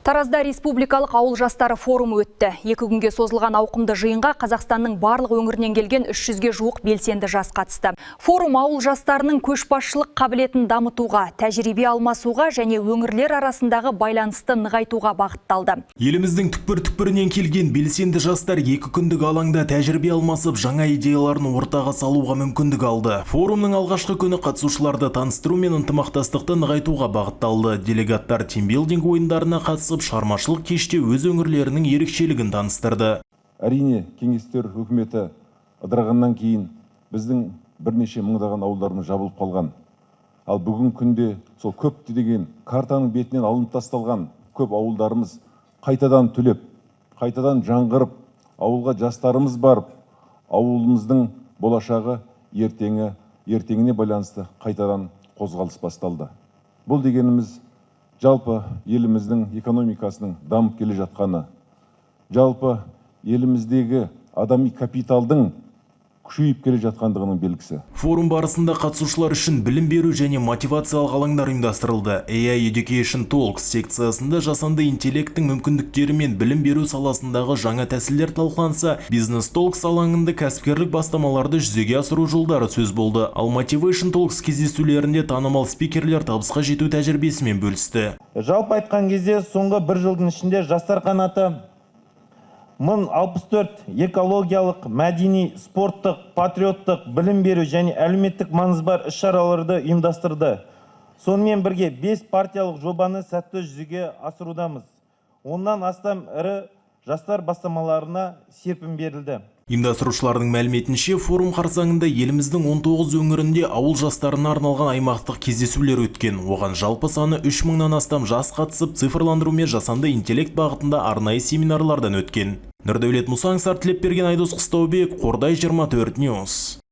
Таразда республикалық ауыл жастары форумы өтті. 2 күнге созылған ауқымды жиынға Қазақстанның барлық өңірінен келген 300-ге жуық белсенді жас қатысты. Форум ауыл жастарының көшбасшылық қабілетін дамытуға, тәжірибе алмасуға және өңірлер арасындағы байланысты нығайтуға бағытталды. Еліміздің түкпір-түкпірінен келген белсенді жастар 2 күндік алаңда тәжірибе алмасып, жаңа идеяларын ортаға салуға мүмкіндік алды. Форумның алғашқы күні қатысушыларды таныстыру мен ынтымақтастықты нығайтуға бағытталды. Делегаттар тимбилдинг ойындарына қатысып, шығармашылық кеште өз өңірлерінің ерекшелігін таныстырды. Әрине, кеңестер үкіметі ыдырағаннан кейін біздің бірнеше мыңдаған ауылдарымыз жабылып қалған. Ал бүгін күнде сол көпті деген картаның бетінен алынып тасталған көп ауылдарымыз қайтадан түлеп, қайтадан жаңғырып, ауылға жастарымыз барып, ауылымыздың болашағы ертеңіне байланысты қайтадан қозғалыс басталды. Бұл дегеніміз жалпы еліміздің экономикасының дамып келе жатқаны, жалпы еліміздегі адами капиталдың күшейіп келе жатқандығының белгісі. Форум барысында қатысушылар үшін білім беру және мотивациялық алаңдар ұйымдастырылды. AI Education Talks секциясында жасанды интеллекттің мүмкіндіктері мен білім беру саласындағы жаңа тәсілдер талқыланса, Business Talks алаңында кәсіпкерлік бастамаларды жүзеге асыру жолдары сөз болды. Ал Motivation Talks кездесулерінде танымал спикерлер табысқа жету тәжірибесімен бөлісті. Жалпы айтқан кезде соңғы бір жылдың ішінде жастар қанаты 1064 экологиялық, мәдени, спорттық, патриоттық, білім беру және әлеуметтік маңызы бар іс-шараларды ұйымдастырды. Сонымен бірге 5 партиялық жобаны сәтті жүзеге асырудамыз. Оннан астам ірі жастар бастамаларына серпін берілді. Ұйымдастырушылардың мәліметінше, форум қарсаңында еліміздің 19 өңірінде ауыл жастарына арналған аймақтық кездесулер өткен. Оған жалпы саны 3000-нан астам жас қатысып, цифрландыру мен жасанды интеллект бағытында арнайы семинарлардан өткен. Нұрдәулет Мұсаң, Сартлеп берген Айдос Қыстаубек, Қордай 24 News.